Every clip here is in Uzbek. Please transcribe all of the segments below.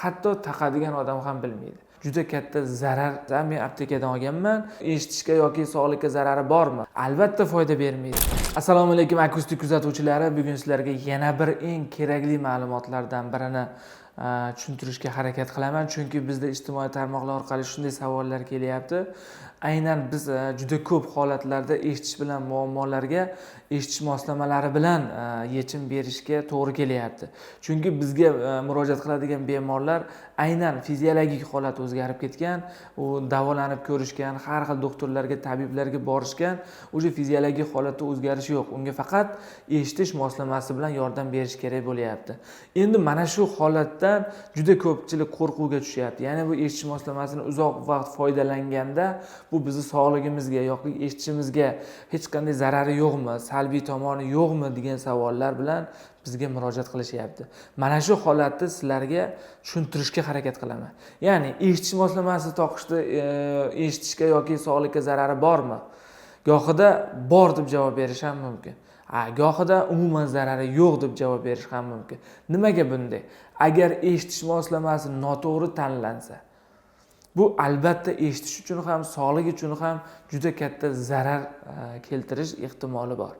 hatto taqadigan odam ham bilmaydi. Juda katta zarar. Men aptekadan olganman. Eshitishga yoki sog'likka zarari bormi? Albatta foyda bermaydi. Assalomu alaykum akustik kuzatuvchilari. Bugun sizlarga yana bir eng kerakli ma'lumotlardan birini tushuntirishga harakat qilaman, chunki bizda ijtimoiy tarmoqlar orqali shunday savollar kelyapti. Aynan biz juda ko'p holatlarda eshitish bilan muammolarga eshitish moslamalari bilan yechim berishga to'g'ri kelyapti. Chunki bizga murojaat qiladigan bemorlar aynan fiziologik holat o'zgarib ketgan, u davolanib ko'rishgan, har xil doktorlarga, tabiblarga borishgan, o'sha fiziologik holatda o'zgarish yo'q. Unga faqat eshitish moslamasi bilan yordam berish kerak bo'lyapti. Endi mana shu holatdan juda ko'pchilik qo'rquvga tushyapti. Ya'ni bu eshitish moslamasini uzoq vaqt foydalanganda bu bizni sog'ligimizga yoki eshitishimizga hech qanday zarari yo'qmi, salbiy tomoni yo'qmi degan savollar bilan bizga murojaat qilishyapti. Mana shu holatni sizlarga tushuntirishga harakat qilaman. Ya'ni eshitish moslamasi taqishda eshitishga yoki sog'likka zarari bormi? Gohida bor deb javob berish ham mumkin. Gohida umuman zarari yo'q deb javob berish ham mumkin. Nimaga bunday? Agar eshitish moslamasi noto'g'ri tanlansa, bu albatta eshitish uchun ham, sog'lik uchun ham juda katta zarar keltirish ehtimoli bor.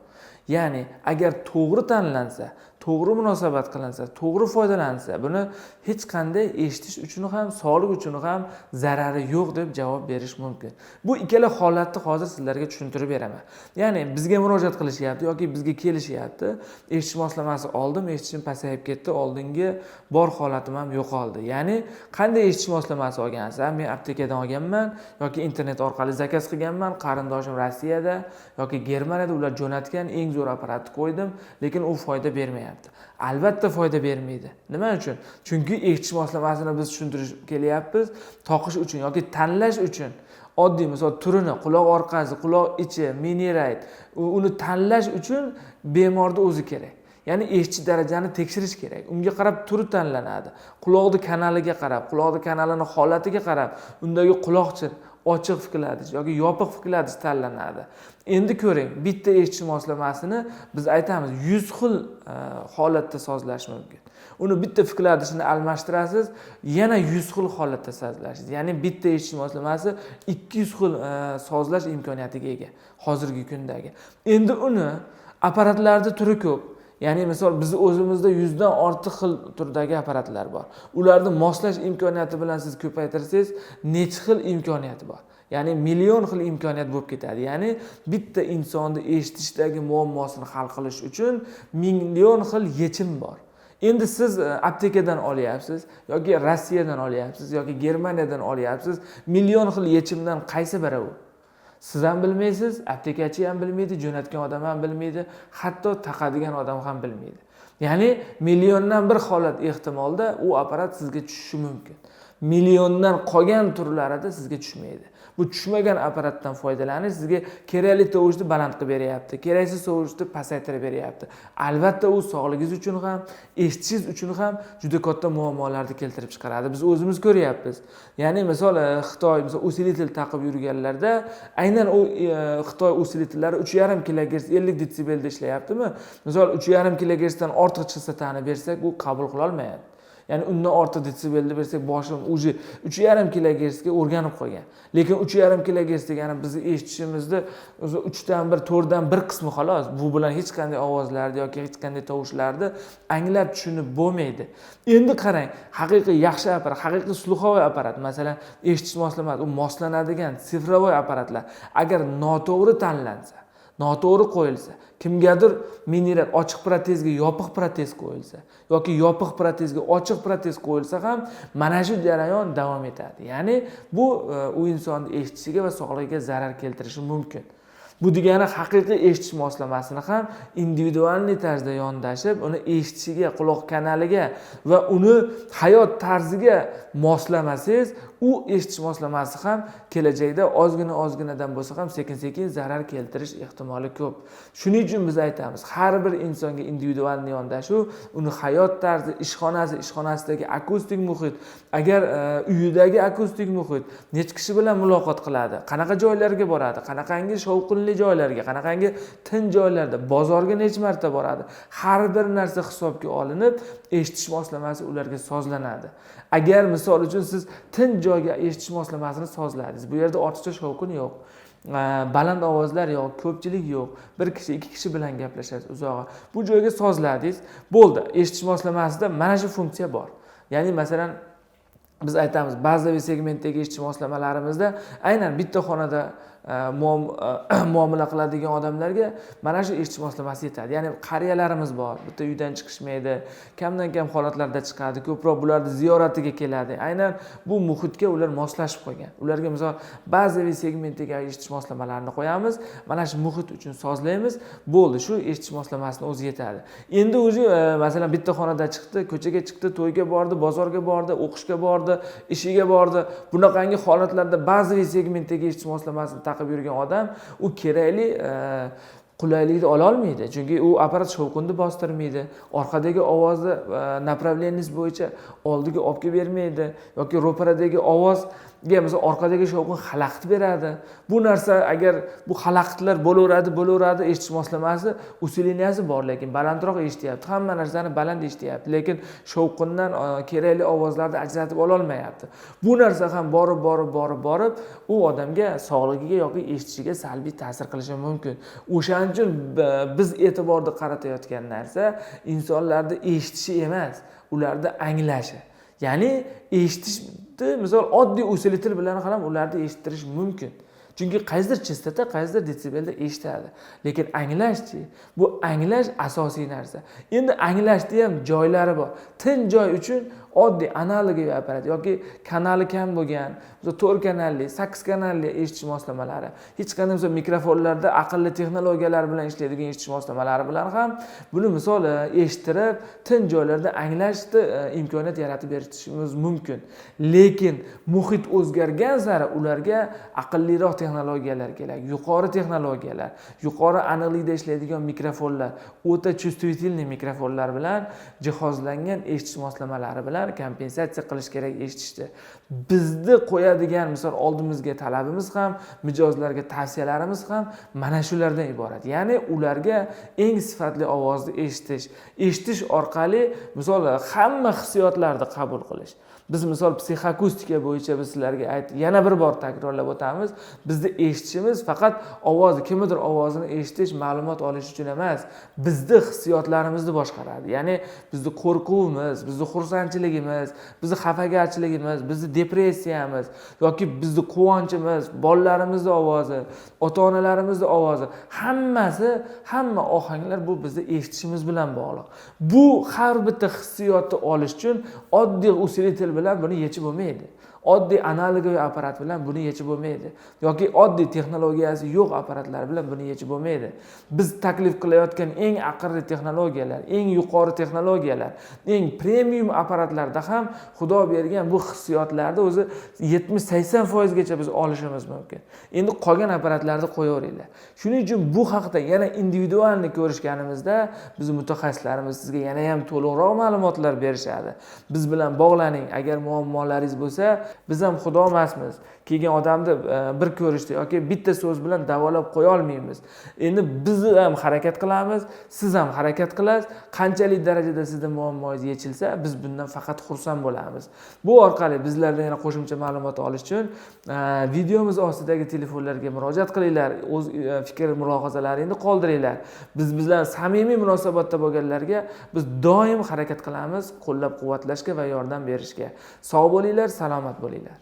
Ya'ni agar to'g'ri tanlansa, to'g'ri munosabat qilinsa, to'g'ri foydalansa, buni hech qanday eshitish uchun ham, sog'lik uchun ham zarari yo'q deb javob berish mumkin. Bu ikkala holatni hozir sizlarga tushuntirib beraman. Ya'ni bizga murojaat qilishyapti yoki bizga kelishyapti. Eshitish moslamasi oldim, eshitishim pasayib ketdi, oldingi bor holatim ham yo'qoldi. Ya'ni qanday eshitish moslamasi olgansiz? Men aptekadan olganman yoki internet orqali zakaz qilganman, qarindoshim Rossiyada yoki Germaniyada ular jo'natgan eng zo'r apparatni qo'ydim, lekin u foyda bermayapti. Albatta foyda bermaydi. Nima uchun? Chunki eshitish moslamasini biz tushuntirish kelyapmiz, toqish uchun yoki tanlash uchun. Oddiy misol turini, quloq orqasi, quloq ichi, mini right, uni tanlash uchun bemorning o'zi kerak. Ya'ni eshitish darajani tekshirish kerak. Unga qarab turi tanlanadi. Quloqning kanaliga qarab, quloqning kanalining holatiga qarab, undagi quloqchin ochiq fikrladish yoki yopiq fikrladish tanlanadi. Endi ko'ring, bitta eshitish moslamasini biz aytamiz 100 xil holatda sozlash mumkin. Uni bitta fikrladishini almashtirasiz, yana 100 xil holatda sozlashsiz. Ya'ni bitta eshitish moslamasi 200 xil sozlash imkoniyatiga ega hozirgi kundagi. Endi uni apparatlarda turi ko'p. Ya'ni misol biz o'zimizda 100 dan ortiq xil turdagi apparatlar bor. Ularni moslash imkoniyati bilan siz ko'paytirsangiz, necha xil imkoniyati bor. Ya'ni million xil imkoniyat bo'lib ketadi. Ya'ni bitta insonni eshitishdagi muammosini hal qilish uchun million xil yechim bor. Endi siz aptekadan olyapsiz yoki Rossiyadan olyapsiz yoki Germaniyadan olyapsiz. Million xil yechimdan qaysi biri u? Siz ham bilmaysiz, aptekachi ham bilmaydi, jo'natgan odam ham bilmaydi, hatto taqadigan odam ham bilmaydi. Ya'ni milliondan bir holat ehtimolda u apparat sizga tushishi mumkin. Milliondan qolgan turlarida sizga tushmaydi. Bu tushmagan apparatdan foydalanish sizga kerakli tovushni baland qilib beryapti, keraksiz tovushni pasaytirib beryapti. Albatta u sog'ligingiz uchun ham, eshitishingiz uchun ham juda katta muammolarni keltirib chiqaradi. Biz o'zimiz ko'ryapmiz. Ya'ni misol Xitoy usilitel taqib yurganlarda aynan u Xitoy usilitellari 3,5 kHz 50 desibelda ishlayaptimi? Misol 3,5 kHz dan ortiq chastotani bersak, u qabul qila olmaydi. Ya'ni undan ortiq desibelda bersak, boshim o'zi 3,5 kHz ga o'rganib qolgan. Lekin 3,5 kHz degani bizni eshitishimizda o'zi 3 dan 1, 4 dan 1 qismi xolos. Bu bilan hech qanday ovozlarni yoki hech qanday tovushlarni anglab tushunib bo'lmaydi. Endi qarang, haqiqiy yaxshi apparat, haqiqiy sluhovoy apparat, masalan, eshitish moslamasi, u moslanadigan sifrovoy apparatlar agar noto'g'ri tanlansa, noto'g'ri qo'yilsa, kimgadir minirat ochiq protezga yopiq protez qo'yilsa yoki yopiq protezga ochiq protez qo'yilsa ham mana shu jarayon davom etadi. Ya'ni bu u insonning eshitishiga va sog'ligiga zarar keltirishi mumkin. Bu degani haqiqiy eshitish moslamasini ham individualniy tarzda yondashib, uni eshitishiga, quloq kanaliga va uni hayot tarziga moslamasangiz, u eshitish moslamasi ham kelajakda ozginadan bo'lsa ham sekin zarar keltirish ehtimoli ko'p. Shuning uchun biz aytamiz, har bir insonga individual yondashuv, uni hayot tarzi, ishxonasidagi akustik muhit, agar uyidagi akustik muhit, necha kishi bilan muloqot qiladi, qanaqa joylarga boradi, qanaqangi shovqinli joylarga, qanaqangi tin joylarda, bozorga necha marta boradi. Har bir narsa hisobga olinib, eshitish moslamasi ularga sozlanadi. Agar misol uchun siz tin joyga eshitish moslamasini sozladingiz, bu yerda ortiqcha shovqin yo'q, baland ovozlar yo'q, ko'pchilik yo'q, bir kishi, ikki kishi bilan gaplashasiz uzog'i. Bu joyga sozladingiz, bo'ldi. Eshitish moslamasida mana shu funksiya bor. Ya'ni masalan biz aytamiz, bazaviy segmentdagi eshitish moslamalarimizda aynan bitta xonada muomala qiladigan odamlarga mana shu eshitish moslamasi yetadi. Ya'ni qariyalarimiz bor, bitta uydan chiqishmaydi, kamdan kam holatlarda chiqadi, ko'proq bularni ziyoratiga keladi. Aynan bu muhitga ular moslashib qolgan. Ularga misol bazaviy segmentdagi eshitish moslamalarini qo'yamiz, mana shu muhit uchun sozlaymiz, bo'ldi, shu eshitish moslamasini o'zi yetadi. Endi o'zi masalan bitta xonadan chiqdi, ko'chaga chiqdi, to'yga bordi, bozorga bordi, o'qishga bordi, ishiga bordi. Bunaqangi holatlarda bazaviy segmentdagi eshitish moslamasini taqib yurgan odam u kerakli qulaylikni ola olmaydi. Chunki u apparat shovqinni bostirmaydi, orqadagi ovozni направленияsi bo'yicha oldiga olib kelib bermaydi yoki ro'paradagi ovozga misol orqadagi shovqin xalaqit beradi. Bu narsa agar bu xalaqitlar bo'laveradi, eshitish moslamasi usileniyasi bor, lekin balandroq eshityapti. Hamma narsani baland eshityapti, lekin shovqindan kerakli ovozlarni ajratib ola olmayapti. Bu narsa ham borib u odamga sog'ligiga yoki eshitishiga salbiy ta'sir qilishi mumkin. O'shaning uchun biz e'tiborni qaratayotgan narsa insonlarning eshitishi emas, ularni anglashi. Ya'ni eshitishni misol oddiy usilitel bilan ham ularni eshittirish mumkin. Chunki qaysidir chastota, qaysidir desibelda eshitadi. Lekin anglashchi, bu anglash asosiy narsa. Endi anglashda ham joylari bor. Tin joy uchun oddiy analogiy apparat yoki kanali kam bo'lgan, 4 kanalli, 8 kanalli eshitish moslamalari, hech qanday mikrofonlarda aqlli texnologiyalar bilan ishlaydigan eshitish moslamalari bilan ham buni misol eshittirib, tin joylarda anglashni imkoniyat yaratib berishimiz mumkin. Lekin muhit o'zgargan sari ularga aqlliroq texnologiyalar kerak, yuqori texnologiyalar, yuqori aniqlikda ishlaydigan mikrofonlar, o'ta чувствительный mikrofonlar bilan jihozlangan eshitish moslamalari bilan kompensatsiya qilish kerak eshitishni. Bizni qo'yadigan misol oldimizga talabimiz ham, mijozlarga tavsiyalarimiz ham mana shulardan iborat. Ya'ni ularga eng sifatli ovozni eshitish orqali misol hamma hissiyotlarni qabul qilish. Biz misol psixoakustika bo'yicha biz sizlarga yana bir bor takrorlab o'tamiz. Bizni eshitishimiz faqat kimdir ovozini eshitish, ma'lumot olish uchun emas, bizni hissiyotlarimizni boshqaradi. Ya'ni bizni qo'rquvimiz, bizni xursandchiligimiz, bizni xafagarchiligimiz, bizni depressiyamiz yoki bizni quvonchimiz, bolalarimizning ovozi, ota-onalarimizning ovozi, hamma ohanglar bu bizni eshitishimiz bilan bog'liq. Bu har bitta hissiyotni olish uchun oddiy usilitel bilan buni yechib bo'lmaydi. Oddiy analogiy apparat bilan buni yechib bo'lmaydi. Yoki oddiy texnologiyasi yo'q apparatlar bilan buni yechib bo'lmaydi. Biz taklif qilayotgan eng aqlli texnologiyalar, eng yuqori texnologiyalar, eng premium apparatlarda ham Xudo bergan bu hissiyotlarni o'zi 70-80% gacha biz olishimiz mumkin. Endi qolgan apparatlarni qo'yaveringlar. Shuning uchun bu haqda yana individualni ko'rishganimizda biz mutaxassislarimiz sizga yana ham to'liqroq ma'lumotlar berishadi. Biz bilan bog'laning. Agar muammolaringiz bo'lsa, biz ham xudo emasmiz. Kelgan odamni bir ko'rishda yoki bitta so'z bilan davolab qo'ya olmaymiz. Endi biz ham harakat qilamiz, siz ham harakat qilasiz. Qanchalik darajada sizning muammongiz yechilsa, biz bundan faqat xursand bo'lamiz. Bu orqali bizlardan yana qo'shimcha ma'lumot olish uchun videomiz ostidagi telefonlarga murojaat qilinglar, o'z fikr mulohazalaringizni qoldiringlar. Biz bilan samimiy munosabatda bo'lganlarga biz doim harakat qilamiz, qo'llab-quvvatlashga va yordam berishga. Sog' bo'linglar, salomat bo'linglar.